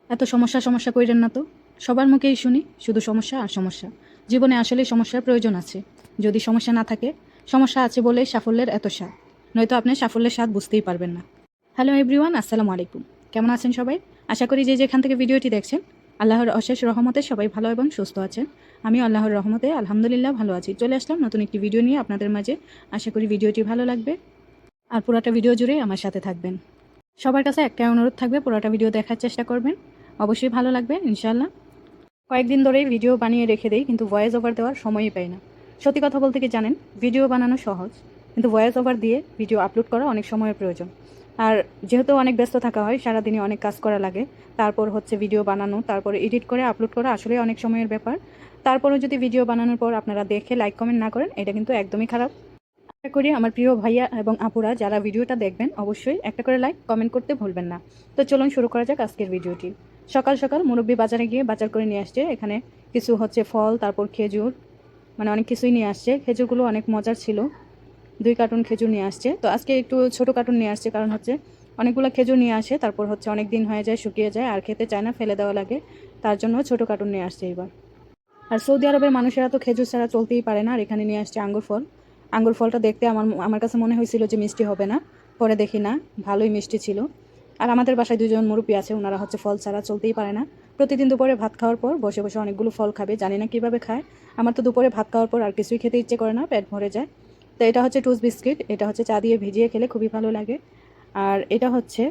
এত সমস্যা সমস্যা কইরেন না তো। সবার মুখেই শুনি শুধু সমস্যা আর সমস্যা। জীবনে আসলেই সমস্যার প্রয়োজন আছে। যদি সমস্যা না থাকে, সমস্যা আছে বলেই সাফল্যের এত স্বাদ। নয়তো আপনি সাফল্যের স্বাদ বুঝতেই পারবেন না। হ্যালো এভরিওয়ান, আসসালামু আলাইকুম। কেমন আছেন সবাই? আশা করি যে যেখান থেকে ভিডিওটি দেখছেন, আল্লাহর অশেষ রহমতে সবাই ভালো এবং সুস্থ আছেন। আমিও আল্লাহর রহমতে আলহামদুলিল্লাহ ভালো আছি। চলে আসলাম নতুন একটি ভিডিও নিয়ে আপনাদের মাঝে। আশা করি ভিডিওটি ভালো লাগবে আর পুরোটা ভিডিও জুড়ে আমার সাথে থাকবেন। সবার কাছে একটাই অনুরোধ থাকবে, পুরোটা ভিডিও দেখার চেষ্টা করবেন। অবশ্যই ভালো লাগবে ইনশাআল্লাহ। কয়েকদিন ধরেই ভিডিও বানিয়ে রেখে দেই, কিন্তু ভয়েস ওভার দেওয়ার সময়ই পাই না। সত্যি কথা বলতে কি জানেন, ভিডিও বানানো সহজ, কিন্তু ভয়েস ওভার দিয়ে ভিডিও আপলোড করা অনেক সময়ের প্রয়োজন। আর যেহেতু অনেক ব্যস্ত থাকা হয়, সারাদিনে অনেক কাজ করা লাগে, তারপর হচ্ছে ভিডিও বানানো, তারপর এডিট করে আপলোড করা আসলে অনেক সময়ের ব্যাপার। তারপরেও যদি ভিডিও বানানোর পর আপনারা দেখে লাইক কমেন্ট না করেন, এটা কিন্তু একদমই খারাপ। আশা করি আমার প্রিয় ভাইয়া এবং আপুরা যারা ভিডিওটা দেখবেন অবশ্যই একটা করে লাইক কমেন্ট করতে ভুলবেন না। তো চলুন শুরু করা যাক আজকের ভিডিওটি। সকাল সকাল মুরব্বি বাজারে গিয়ে বাজার করে নিয়ে আসছে। এখানে কিছু হচ্ছে ফল, তারপর খেজুর, মানে অনেক কিছুই নিয়ে আসছে। খেজুরগুলো অনেক মজার ছিল। 2 কার্টুন খেজুর নিয়ে আসছে। তো আজকে একটু ছোট কার্টুন নিয়ে আসছে, কারণ হচ্ছে অনেকগুলো খেজুর নিয়ে আসে, তারপর হচ্ছে অনেক দিন হয়ে যায়, শুকিয়ে যায়, আর খেতে চায় না, ফেলে দেওয়া লাগে। তার জন্য ছোট কার্টুন নিয়ে আসছে এবার। আর সৌদি আরবের মানুষেরা তো খেজুর ছাড়া চলতেই পারে না। আর এখানে নিয়ে আসছে আঙ্গুর ফল। আঙ্গুর ফলটা দেখতে আমার কাছে মনে হয়েছিল যে মিষ্টি হবে না, পরে দেখি না, ভালোই মিষ্টি ছিল। আর আমাদের বাসায় 2জন মুরব্বী আছে, ওনারা হচ্ছে ফল ছাড়া চলতেই পারে না। প্রতিদিন দুপুরে ভাত খাওয়ার পর বসে বসে অনেকগুলো ফল খাবে, জানি না কীভাবে খায়। আমার তো দুপুরে ভাত খাওয়ার পর আর কিছুই খেতে ইচ্ছে করে না, পেট ভরে যায়। তো এটা হচ্ছে টুস বিস্কিট, এটা হচ্ছে চা দিয়ে ভিজিয়ে খেলে খুবই ভালো লাগে। আর এটা হচ্ছে,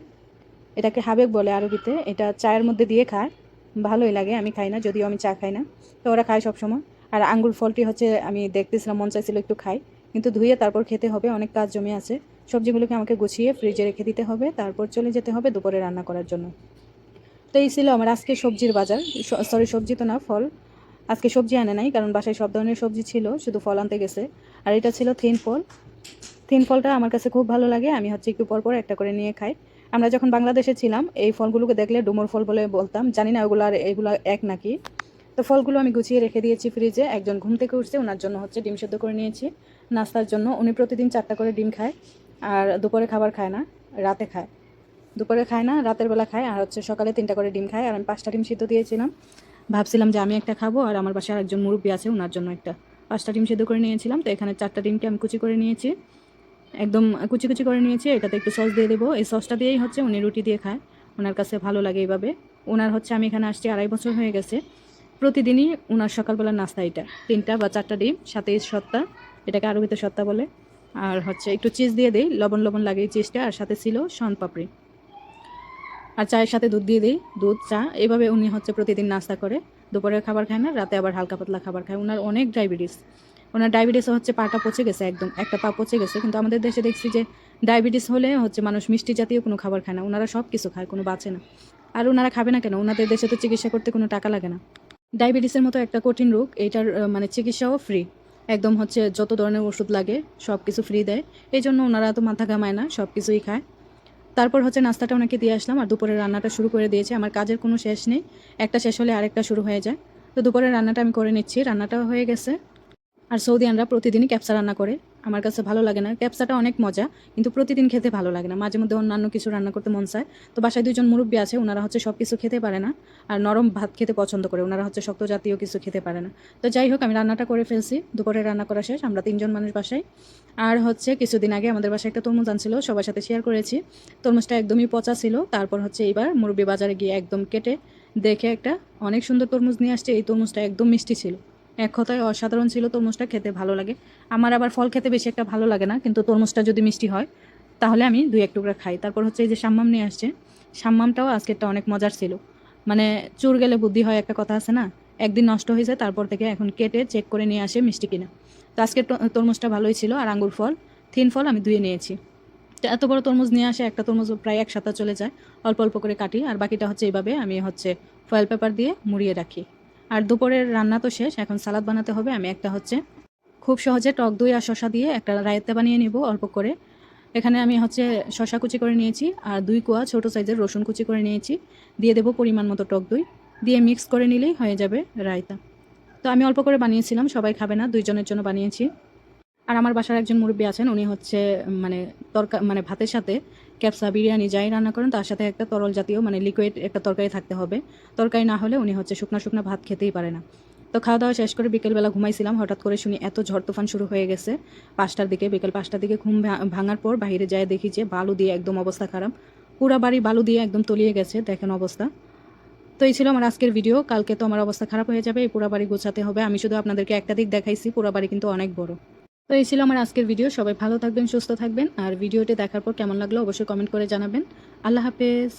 এটাকে হাবেক বলে আরবিতে, এটা চায়ের মধ্যে দিয়ে খায়, ভালোই লাগে। আমি খাই না, যদিও আমি চা খাই না, তো ওরা খায় সবসময়। আর আঙ্গুর ফলটি হচ্ছে আমি দেখতেছিলাম, মন চাইছিল একটু খাই, কিন্তু ধুয়ে তারপর খেতে হবে, অনেক কাজ জমে আছে। সবজিগুলোকে আমাকে গুছিয়ে ফ্রিজে রেখে দিতে হবে, তারপর চলে যেতে হবে দুপুরে রান্না করার জন্য। তো এই ছিল আমার আজকে সবজির বাজার। সরি, সবজি তো না, ফল। আজকে সবজি আনে নাই, কারণ বাসায় সব ধরনের সবজি ছিল, শুধু ফল আনতে গেছে। আর এটা ছিল থিন ফল। থিন ফলটা আমার কাছে খুব ভালো লাগে, আমি হচ্ছে একটু পর পর একটা করে নিয়ে খাই। আমরা যখন বাংলাদেশে ছিলাম এই ফলগুলোকে দেখলে ডুমুর ফল বলে বলতাম, জানি না ওগুলো আর এগুলো এক নাকি। তো ফলগুলো আমি গুছিয়ে রেখে দিয়েছি ফ্রিজে। একজন ঘুম থেকে উঠছে, ওনার জন্য হচ্ছে ডিম সেদ্ধ করে নিয়েছি নাস্তার জন্য। উনি প্রতিদিন 4টা করে ডিম খায়, আর দুপুরে খাবার খায় না, রাতে খায়। দুপুরে খায় না, রাতের বেলা খায়, আর হচ্ছে সকালে 3টা করে ডিম খায়। আর আমি 5টা ডিম সিদ্ধ দিয়েছিলাম, ভাবছিলাম যে আমি একটা খাবো, আর আমার বাসায় একজন মুরব্বী আছে, ওনার জন্য একটা। 5টা ডিম সিদ্ধ করে নিয়েছিলাম। তো এখানে 4টা ডিমকে আমি কুচি করে নিয়েছি, একদম কুচি কুচি করে নিয়েছি। এটাতে একটু সস দিয়ে দেবো, এই সসটা দিয়েই হচ্ছে উনি রুটি দিয়ে খায়, ওনার কাছে ভালো লাগে এইভাবে। ওনার হচ্ছে, আমি এখানে আসছি 2.5 বছর হয়ে গেছে, প্রতিদিনই ওনার সকালবেলার নাস্তা এটা 3টা বা 4টা ডিম, সাথে সত্তা, এটাকে আরবিতে সত্তা বলে। আর হচ্ছে একটু চিজ দিয়ে দিই, লবণ লবণ লাগে এই চিজটা, আর সাথে ছিল শনপাপড়ি। আর চায়ের সাথে দুধ দিয়ে দিই, দুধ চা, এভাবে উনি হচ্ছে প্রতিদিন নাস্তা করে। দুপুরের খাবার খায় না, রাতে আবার হালকা পাতলা খাবার খায়। ওনার অনেক ডায়াবেটিস, ওনার ডায়াবেটিসও হচ্ছে পাটা পচে গেছে, একদম একটা পা পচে গেছে। কিন্তু আমাদের দেশে দেখছি যে ডায়াবেটিস হলে হচ্ছে মানুষ মিষ্টি জাতীয় কোনো খাবার খায় না, ওনারা সব কিছু খায়, কোনো বাঁচে না। আর ওনারা খাবে না কেন, ওনাদের দেশে তো চিকিৎসা করতে কোনো টাকা লাগে না। ডায়াবেটিসের মতো একটা কঠিন রোগ, এটার মানে চিকিৎসাও ফ্রি, একদম হচ্ছে যত ধরনের ওষুধ লাগে সব কিছু ফ্রি দেয়। এই জন্য ওনারা তো মাথা ঘামায় না, সব কিছুই খায়। তারপর হচ্ছে নাস্তাটা ওনাকে দিয়ে আসলাম, আর দুপুরের রান্নাটা শুরু করে দিয়েছি। আমার কাজের কোনো শেষ নেই, একটা শেষ হলে আরেকটা শুরু হয়ে যায়। তো দুপুরের রান্নাটা আমি করে নিচ্ছি, রান্নাটাও হয়ে গেছে। আর সৌদিয়ানরা প্রতিদিনই ক্যাপসা রান্না করে, আমার কাছে ভালো লাগে না। ক্যাপসাটা অনেক মজা, কিন্তু প্রতিদিন খেতে ভালো লাগে না, মাঝে মধ্যে অন্যান্য কিছু রান্না করতে মন চায়। তো বাসায় 2জন মুরব্বী আছে, ওনারা হচ্ছে সব কিছু খেতে পারে না, আর নরম ভাত খেতে পছন্দ করে, ওনারা হচ্ছে শক্ত জাতীয় কিছু খেতে পারে না। তো যাই হোক, আমি রান্নাটা করে ফেলছি, দুপুরে রান্না করা শেষ, আমরা 3জন মানুষ বাসায়। আর হচ্ছে কিছুদিন আগে আমাদের বাসায় একটা তরমুজ আনছিল, সবার সাথে শেয়ার করেছি। তরমুজটা একদমই পচা ছিল। তারপর হচ্ছে এইবার মুরব্বী বাজারে গিয়ে একদম কেটে দেখে একটা অনেক সুন্দর তরমুজ নিয়ে আসছে। এই তরমুজটা একদম মিষ্টি ছিল, এক কথায় অসাধারণ ছিল। তরমুজটা খেতে ভালো লাগে। আমার আবার ফল খেতে বেশি একটা ভালো লাগে না, কিন্তু তরমুজটা যদি মিষ্টি হয় তাহলে আমি 2-1 টুকরা খাই। তারপর হচ্ছে এই যে সাম্মাম নিয়ে আসছে, সাম্মামটাও আজকেরটা অনেক মজার ছিল। মানে চুর গেলে বুদ্ধি হয়, একটা কথা আছে না, একদিন নষ্ট হয়ে যায়, তারপর থেকে এখন কেটে চেক করে নিয়ে আসে মিষ্টি কিনা। তো আজকের তরমুজটা ভালোই ছিল। আর আঙ্গুর ফল, 3 ফল আমি ধুয়ে নিয়েছি। তো এত বড় তরমুজ নিয়ে আসে, একটা তরমুজ প্রায় 1 সপ্তাহ চলে যায়। অল্প অল্প করে কাটি, আর বাকিটা হচ্ছে এইভাবে আমি হচ্ছে ফয়েল পেপার দিয়ে মুড়িয়ে রাখি। আর দুপুরের রান্না তো শেষ, এখন সালাদ বানাতে হবে। আমি একটা হচ্ছে খুব সহজে টক দই আর শশা দিয়ে একটা রায়তা বানিয়ে নিব অল্প করে। এখানে আমি হচ্ছে শশা কুচি করে নিয়েছি, আর 2 কোয়া ছোটো সাইজের রসুন কুচি করে নিয়েছি, দিয়ে দেবো পরিমাণ মতো টক দই, দিয়ে মিক্স করে নিলেই হয়ে যাবে রায়তা। তো আমি অল্প করে বানিয়েছিলাম, সবাই খাবে না, 2জনের জন্য বানিয়েছি। আর আমার বাসার একজন মুরব্বী আছেন, উনি হচ্ছে মানে ভাতের সাথে ক্যাপসা, বিরিয়ানি যাই রান্না করেন তার সাথে একটা তরল জাতীয় মানে লিকুইড একটা তরকারি থাকতে হবে। তরকারি না হলে উনি হচ্ছে শুকনা শুকনা ভাত খেতেই পারে না। তো খাওয়া দাওয়া শেষ করে বিকেলবেলা ঘুমাইছিলাম, হঠাৎ করে শুনি এত ঝড় তুফান শুরু হয়ে গেছে। 5টার দিকে, বিকেল 5টার দিকে ঘুম ভাঙার পর বাইরে যায় দেখি যে বালু দিয়ে একদম অবস্থা খারাপ। পুরা বাড়ি বালু দিয়ে একদম তলিয়ে গেছে, দেখেন অবস্থা। তো এই ছিল আমার আজকের ভিডিও। কালকে তো আমার অবস্থা খারাপ হয়ে যাবে, এই পুরা বাড়ি গোছাতে হবে। আমি শুধু আপনাদেরকে একটা দিক দেখাইছি, পুরা বাড়ি কিন্তু অনেক বড়। তো এই ছিল আমার আজকের ভিডিও। সবাই ভালো থাকবেন, সুস্থ থাকবেন। আর ভিডিওটি দেখার পর কেমন লাগলো অবশ্যই কমেন্ট করে জানাবেন। আল্লাহ হাফেজ।